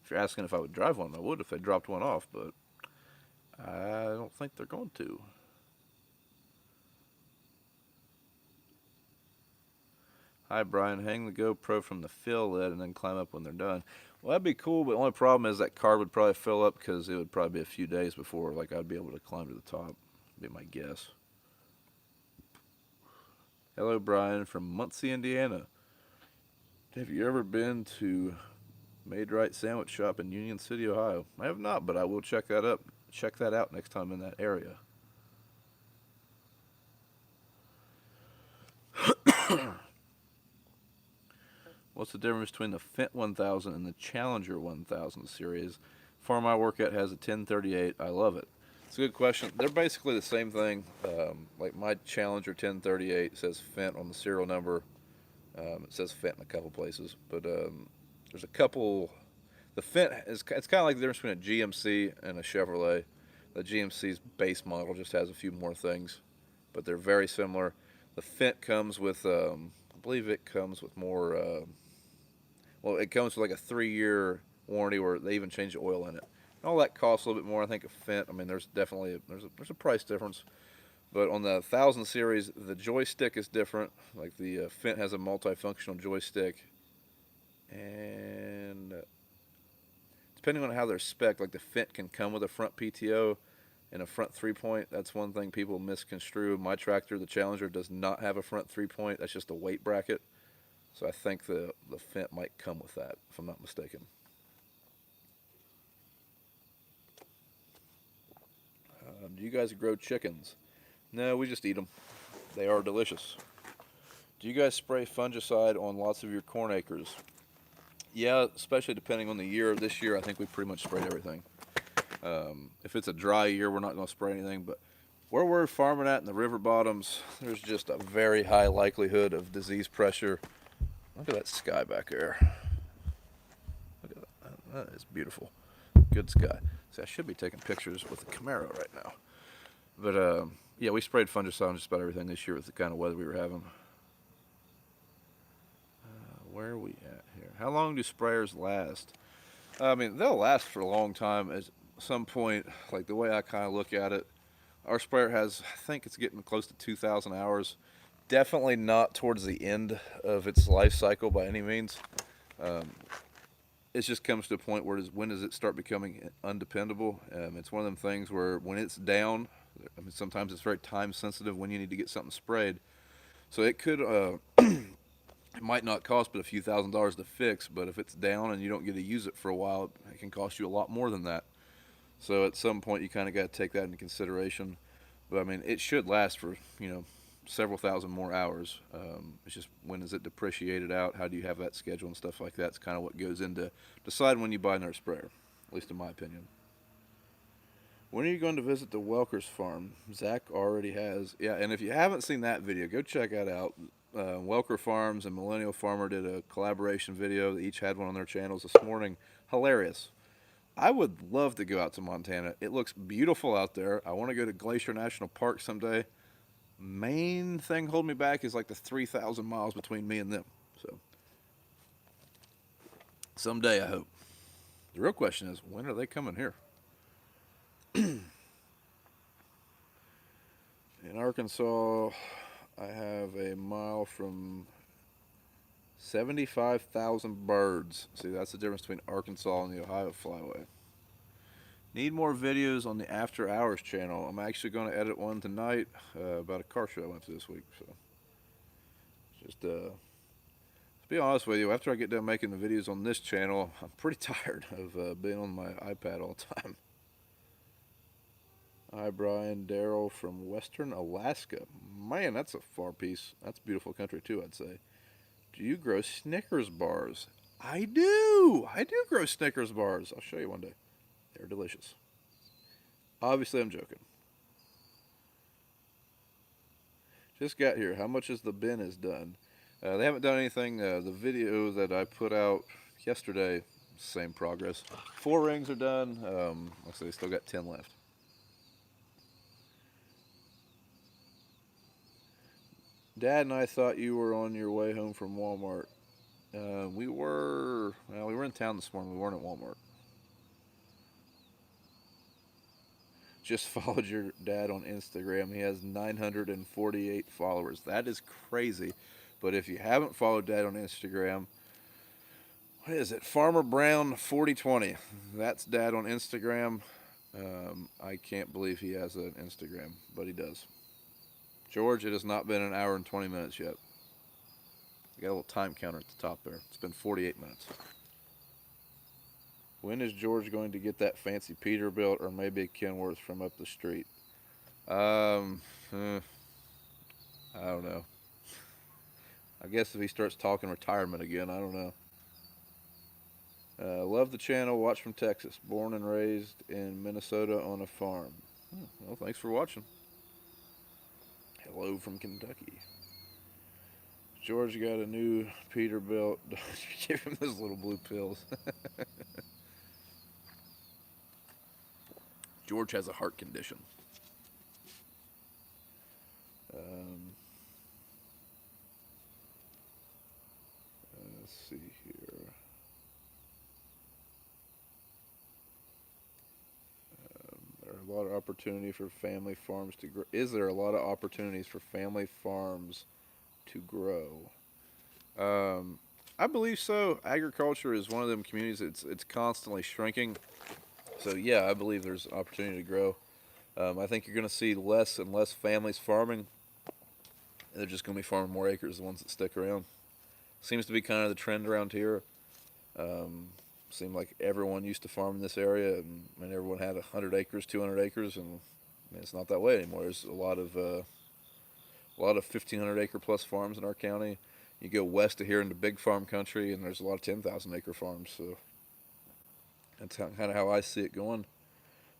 If you're asking if I would drive one, I would if they dropped one off, but I don't think they're going to. Hi, Brian. Hang the GoPro from the fill lid and then climb up when they're done. Well, that'd be cool, but the only problem is that card would probably fill up because it would probably be a few days before like I'd be able to climb to the top. Be my guess. Hello, Brian from Muncie, Indiana. Have you ever been to Made Right Sandwich Shop in Union City, Ohio? I have not, but I will check that up. Check that out next time in that area. What's the difference between the Fendt 1000 and the Challenger 1000 series? Farm I work at has a 1038. I love it. It's a good question. They're basically the same thing. Like my Challenger 1038 says Fendt on the serial number. It says Fendt in a couple places, but there's a couple. The Fendt it's kind of like the difference between a GMC and a Chevrolet. The GMC's base model just has a few more things, but they're very similar. The Fendt comes with, I believe it comes with more. Well, it comes with like a 3-year warranty where they even change the oil in it. And all that costs a little bit more. I think a Fendt. I mean, there's definitely there's a price difference. But on the 1000 series, the joystick is different. Like the Fendt has a multifunctional joystick, and depending on how they're spec'd, like the Fendt can come with a front PTO and a front 3-point. That's one thing people misconstrue. My tractor, the Challenger, does not have a front 3-point. That's just a weight bracket. So I think the Fendt might come with that, if I'm not mistaken. Do you guys grow chickens? No, we just eat them. They are delicious. Do you guys spray fungicide on lots of your corn acres? Yeah, especially depending on the year. This year, I think we pretty much sprayed everything. If it's a dry year, we're not going to spray anything. But where we're farming at in the river bottoms, there's just a very high likelihood of disease pressure. Look at that sky back there. Look at that. That is beautiful. Good sky. See, I should be taking pictures with the Camaro right now. But, yeah, we sprayed fungicide on just about everything this year with the kind of weather we were having. Where are we at here? How long do sprayers last? I mean, they'll last for a long time. At some point, like the way I kind of look at it, our sprayer has, I think it's getting close to 2,000 hours. Definitely not towards the end of its life cycle by any means. It just comes to a point where when does it start becoming undependable? It's one of them things where when it's down, I mean, sometimes it's very time sensitive when you need to get something sprayed. So it could, it might not cost but a few $1,000s to fix, but if it's down and you don't get to use it for a while, it can cost you a lot more than that. So at some point you kind of got to take that into consideration. But I mean, it should last for, several thousand more hours. It's just when is it depreciated out? How do you have that schedule and stuff like that? It's kind of what goes into deciding when you buy another sprayer, at least in my opinion. When are you going to visit the Welkers farm? Zach already has. Yeah, and if you haven't seen that video, go check that out. Welker Farms and Millennial Farmer did a collaboration video. They each had one on their channels this morning. Hilarious. I would love to go out to Montana. It looks beautiful out there. I want to go to Glacier National Park someday. Main thing holding me back is like the 3,000 miles between me and them. So someday, I hope. The real question is, when are they coming here? In Arkansas, I have a mile from 75,000 birds. See, that's the difference between Arkansas and the Ohio Flyway. Need more videos on the After Hours channel. I'm actually going to edit one tonight about a car show I went to this week. So, just to be honest with you, after I get done making the videos on this channel, I'm pretty tired of being on my iPad all the time. Hi, Brian. Daryl from Western Alaska. Man, that's a far piece. That's beautiful country, too, I'd say. Do you grow Snickers bars? I do. I do grow Snickers bars. I'll show you one day. They're delicious. Obviously, I'm joking. Just got here. How much is the bin is done? They haven't done anything. The video that I put out yesterday, same progress. 4 rings are done. Looks like they still got 10 left. Dad and I thought you were on your way home from Walmart. We were in town this morning. We weren't at Walmart. Just followed your dad on Instagram. He has 948 followers. That is crazy. But if you haven't followed Dad on Instagram, what is it? Farmer Brown 4020. That's Dad on Instagram. I can't believe he has an Instagram, but he does. George, it has not been an hour and 20 minutes yet. I got a little time counter at the top there. It's been 48 minutes. When is George going to get that fancy Peterbilt or maybe a Kenworth from up the street? I don't know. I guess if he starts talking retirement again, I don't know. Love the channel. Watch from Texas. Born and raised in Minnesota on a farm. Well, thanks for watching. Hello from Kentucky. George got a new Peterbilt. Give him those little blue pills. George has a heart condition. Let's see here. There are a lot of opportunity for family farms to grow. Is there a lot of opportunities for family farms to grow? I believe so. Agriculture is one of them communities. It's constantly shrinking. So yeah, I believe there's an opportunity to grow. I think you're going to see less and less families farming. They're just going to be farming more acres, the ones that stick around. Seems to be kind of the trend around here. Seemed like everyone used to farm in this area, and everyone had 100 acres, 200 acres, and it's not that way anymore. There's a lot of 1,500 acre plus farms in our county. You go west of here into big farm country, and there's a lot of 10,000 acre farms. So that's kind of how I see it going.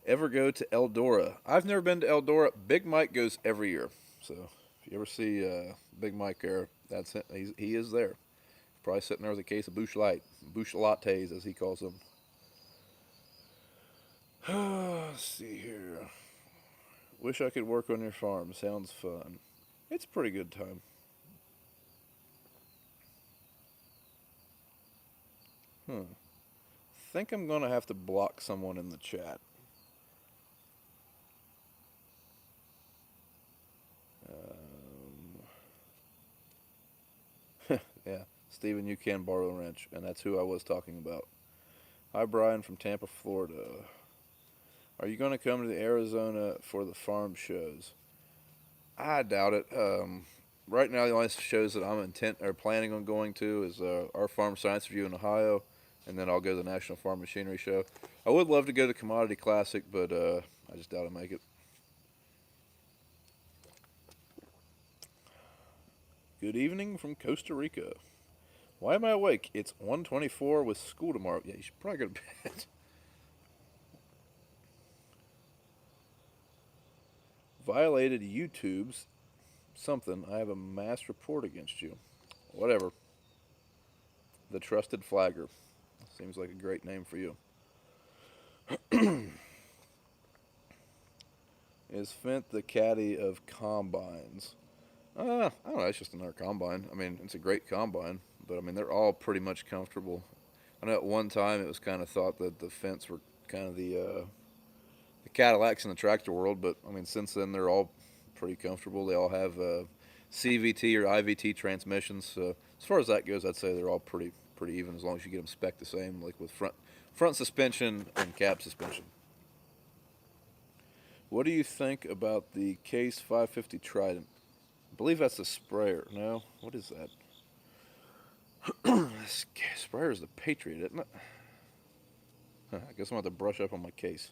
Ever go to Eldora? I've never been to Eldora. Big Mike goes every year. So if you ever see Big Mike there, that's it. He is there. Probably sitting there with a case of Busch Light, Busch Lattes as he calls them. Let's see here. Wish I could work on your farm. Sounds fun. It's a pretty good time. Think I'm gonna have to block someone in the chat. Yeah, Steven, you can borrow a wrench, and that's who I was talking about. Hi, Brian from Tampa, Florida. Are you going to come to Arizona for the farm shows? I doubt it. Right now, the only shows that I'm planning on going to is our Farm Science Review in Ohio, and then I'll go to the National Farm Machinery Show. I would love to go to Commodity Classic, but I just doubt I'll make it. Good evening from Costa Rica. Why am I awake? It's 1:24 with school tomorrow. Yeah, you should probably go to bed. Violated YouTube's something. I have a mass report against you. Whatever. The Trusted Flagger. Seems like a great name for you. Is Fent the caddy of combines? I don't know. It's just another combine. I mean, it's a great combine, but I mean, they're all pretty much comfortable. I know at one time it was kind of thought that the Fents were kind of the Cadillacs in the tractor world, but I mean, since then they're all pretty comfortable. They all have CVT or IVT transmissions. So as far as that goes, I'd say they're all pretty even as long as you get them spec the same, like with front suspension and cab suspension. What do you think about the Case 550 Trident? I believe that's the sprayer. No, what is that? This sprayer is the Patriot, isn't it? I guess I'm going to have to brush up on my case.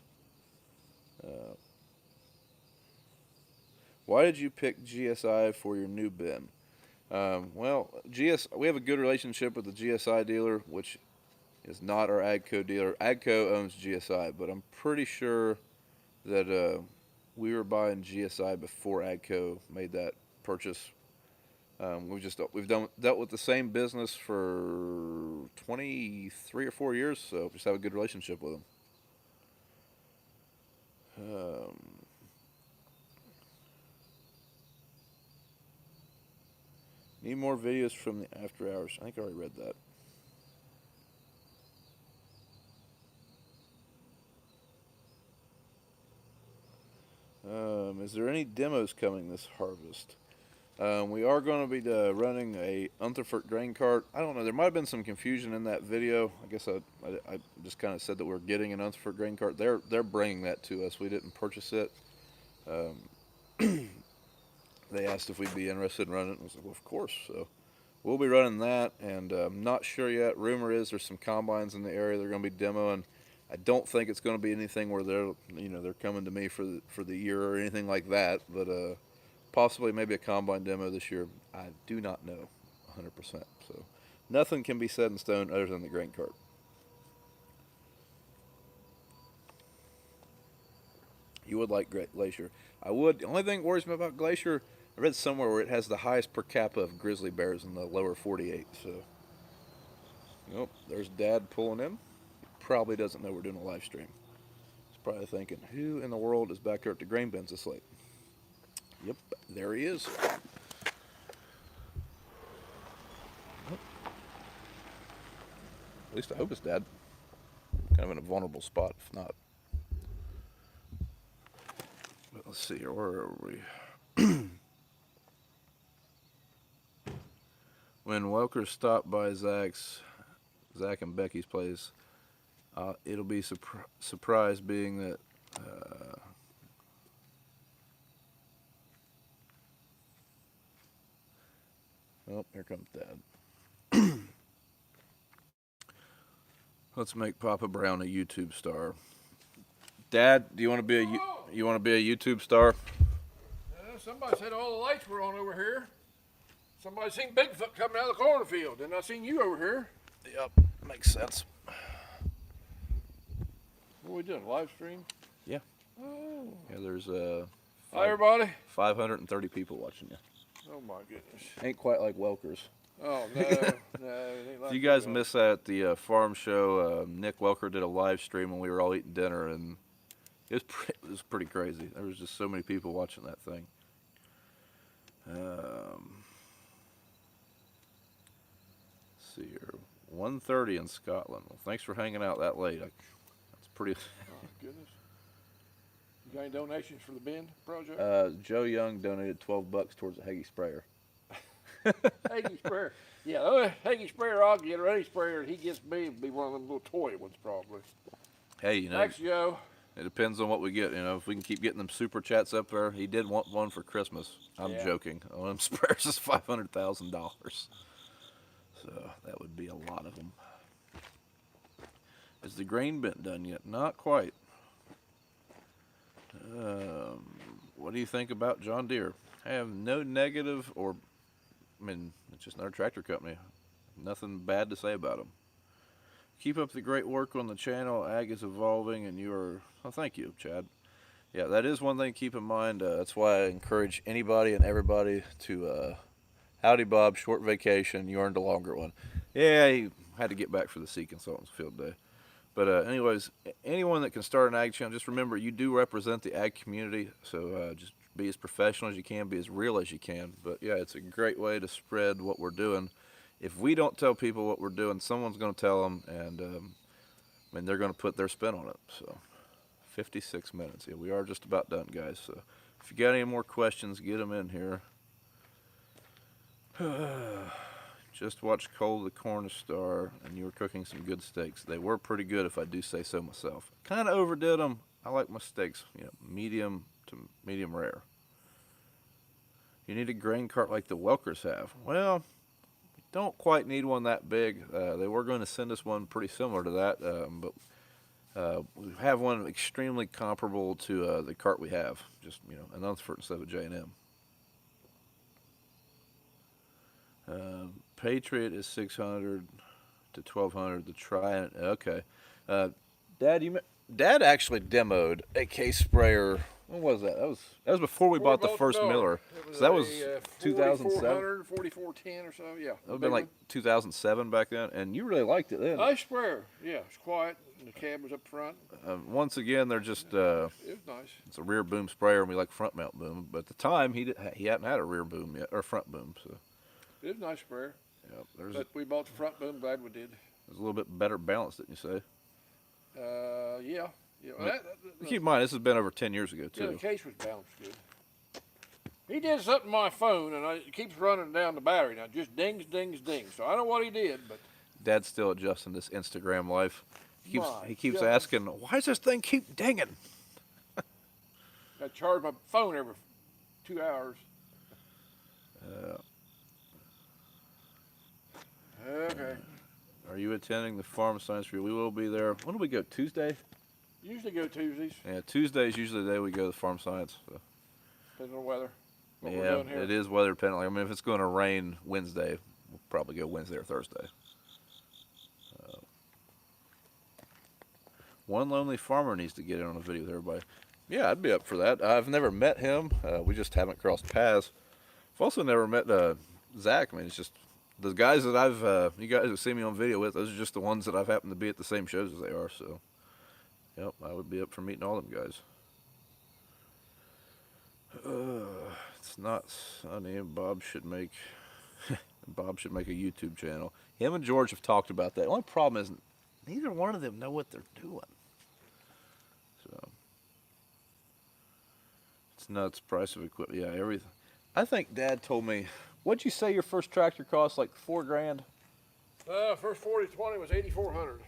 Why did you pick GSI for your new bin? Well, we have a good relationship with the GSI dealer, which is not our AGCO dealer. AGCO owns GSI, but I'm pretty sure that we were buying GSI before AGCO made that purchase. We've dealt with the same business for 23 or 4 years, so just have a good relationship with them. Need more videos from the after hours. I think I already read that. Is there any demos coming this harvest? We are going to be running a Unterfurt grain cart. I don't know. There might have been some confusion in that video. I guess I just kind of said that we're getting an Unterfurt grain cart. They're bringing that to us. We didn't purchase it. They asked if we'd be interested in running it. And I was like, well, of course. So we'll be running that. And I'm not sure yet. Rumor is there's some combines in the area they're going to be demoing. I don't think it's going to be anything where they're coming to me for the year or anything like that. But possibly maybe a combine demo this year. I do not know 100%. So nothing can be set in stone other than the grain cart. You would like Glacier. I would. The only thing that worries me about Glacier, I read somewhere where it has the highest per capita of grizzly bears in the lower 48. So, nope, there's Dad pulling in. Probably doesn't know we're doing a live stream. He's probably thinking, who in the world is back there at the grain bins this late? Yep, there he is. At least I hope it's Dad. Kind of in a vulnerable spot, if not. But let's see here, where are we? When Welker stopped by Zach and Becky's place, it'll be surprised being that oh, here comes Dad. Let's make Papa Brown a YouTube star. Dad, do you want to be a YouTube star? Somebody said all the lights were on over here. Somebody seen Bigfoot coming out of the cornfield, and I seen you over here. Yep, makes sense. What are we doing? Live stream? Yeah. Oh. Yeah, there's Hi everybody. 530 people watching you. Oh my goodness. Ain't quite like Welker's. Oh no. No, it ain't like If you that, guys right? missed that at the farm show, Nick Welker did a live stream when we were all eating dinner, and it was pretty crazy. There was just so many people watching that thing. Let's see here, 1:30 in Scotland. Well, thanks for hanging out that late. That's pretty. Oh, goodness. You got any donations for the Bend project? Joe Young donated $12 towards a Hagee sprayer. Hagee sprayer. Yeah, the only Hagee sprayer I'll get, or any sprayer he gets me, would be one of them little toy ones, probably. Hey, you know, Thanks, Joe. it depends on what we get. You know, if we can keep getting them super chats up there, he did want one for Christmas. I'm Yeah. joking. One of them sprayers is $500,000, so that would be a lot of them. Is the grain bent done yet? Not quite. What do you think about John Deere? I have no negative it's just another tractor company. Nothing bad to say about them. Keep up the great work on the channel. Ag is evolving, and you are. Oh, thank you, Chad. Yeah, that is one thing to keep in mind. That's why I encourage anybody and everybody to. Howdy, Bob. Short vacation. You earned a longer one. Yeah, he had to get back for the Sea Consultants Field Day. But anyways, anyone that can start an ag channel, just remember you do represent the ag community. So just be as professional as you can, be as real as you can. But yeah, it's a great way to spread what we're doing. If we don't tell people what we're doing, someone's going to tell them, and they're going to put their spin on it. So 56 minutes. Yeah, we are just about done, guys. So if you got any more questions, get them in here. Just watched Cole the Corner Star, and you were cooking some good steaks. They were pretty good, if I do say so myself. Kind of overdid them. I like my steaks, medium to medium rare. You need a grain cart like the Welkers have. Well, we don't quite need one that big. They were going to send us one pretty similar to that, but we have one extremely comparable to the cart we have. Just an Unsford instead of a J&M. Patriot is 600 to 1200. The Trident. Okay. Dad actually demoed a case sprayer. When was that? That was before we bought the first Miller. So that was 2007. 4410 or so. Yeah. That would have been like 2007 back then, and you really liked it then. Nice sprayer. Yeah, it's quiet. And the cab was up front. Once again, they're just. It was nice. It's a rear boom sprayer, and we like front mount boom. But at the time, he hadn't had a rear boom yet or front boom. So. It was a nice sprayer. Yeah, but we bought the front boom. Glad we did. There's a little bit better balance, didn't you say? Yeah. Keep in mind, this has been over 10 years ago, too. Yeah, the case was balanced good. He did something on my phone, and it keeps running down the battery now. Just dings, dings, dings. So I don't know what he did, but. Dad's still adjusting this Instagram life. He keeps goodness. asking, why does this thing keep dinging? I charge my phone every 2 hours. Okay. Are you attending the Farm Science Fair? We will be there. When do we go? Tuesday? Usually go Tuesdays. Yeah, Tuesday is usually the day we go to the Farm Science. So. Depends on the weather. What Yeah, we're doing here. it is weather dependent. I mean, if it's going to rain Wednesday, we'll probably go Wednesday or Thursday. One lonely farmer needs to get in on a video with everybody. Yeah, I'd be up for that. I've never met him. We just haven't crossed paths. I've also never met Zach. I mean, it's just the guys that you guys have seen me on video with, those are just the ones that I've happened to be at the same shows as they are. So, yep, I would be up for meeting all them guys. It's not sunny. Bob should make a YouTube channel. Him and George have talked about that. The only problem is neither one of them know what they're doing. So it's nuts. Price of equipment. Yeah, everything. I think Dad told me. What'd you say your first tractor cost? Like $4,000? First 4020 was 8,400.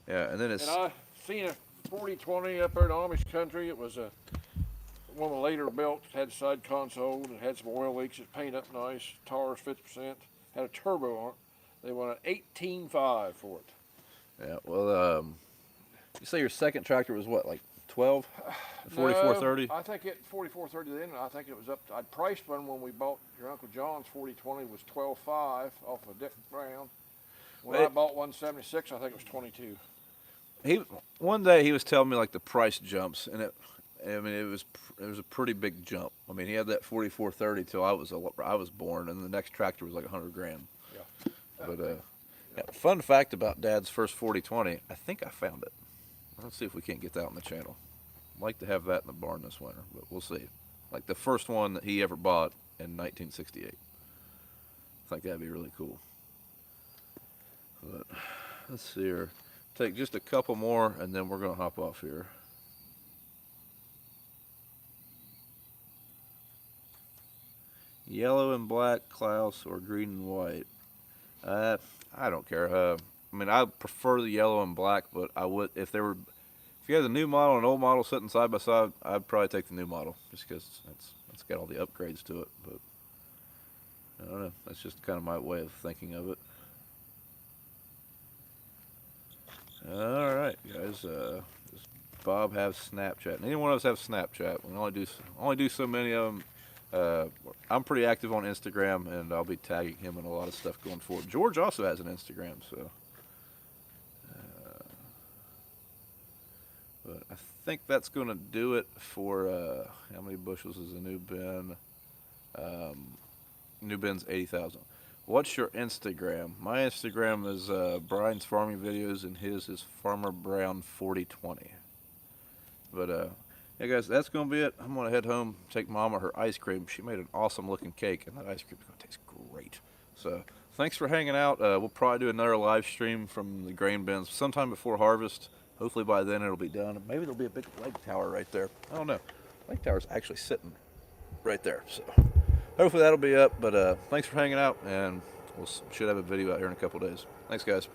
Yeah, and then it's. And I seen a 4020 up there in Amish country. It was one of the later built. Had side console and had some oil leaks. It painted up nice. Tars 50%. Had a turbo on it. They wanted $18,500 for it. Yeah, well, you say your second tractor was what, like 12? 4430? No, I think it 4430 then. I think it was up. I priced one when we bought your Uncle John's 4020 was 12.5 off of Dick Brown. When I bought 176, I think it was 22. One day he was telling me like the price jumps, and it was a pretty big jump. I mean, he had that 4430 till I was born, and the next tractor was like $100,000. Yeah. But yeah, fun fact about Dad's first 4020, I think I found it. Let's see if we can't get that on the channel. I'd like to have that in the barn this winter, but we'll see. Like the first one that he ever bought in 1968. I think that'd be really cool. But let's see here. Take just a couple more and then we're gonna hop off here. Yellow and black, Klaus, or green and white. I don't care. I mean, I prefer the yellow and black, but I would if you had a new model and an old model sitting side by side, I'd probably take the new model just because it's got all the upgrades to it. But I don't know. That's just kind of my way of thinking of it. All right, guys. Does Bob have Snapchat? And anyone else have Snapchat? We only do so many of them. I'm pretty active on Instagram, and I'll be tagging him in a lot of stuff going forward. George also has an Instagram, so. But I think that's going to do it for how many bushels is a new bin? New bin's 80,000. What's your Instagram? My Instagram is Brian's Farming Videos, and his is Farmer Brown 4020. But yeah, guys, that's going to be it. I'm going to head home, take Mama her ice cream. She made an awesome looking cake, and that ice cream is going to taste great. So thanks for hanging out. We'll probably do another live stream from the grain bins sometime before harvest. Hopefully by then it'll be done. Maybe there'll be a big lake tower right there. I don't know. Lake tower's actually sitting right there. So hopefully that'll be up. But thanks for hanging out, and should have a video out here in a couple days. Thanks, guys.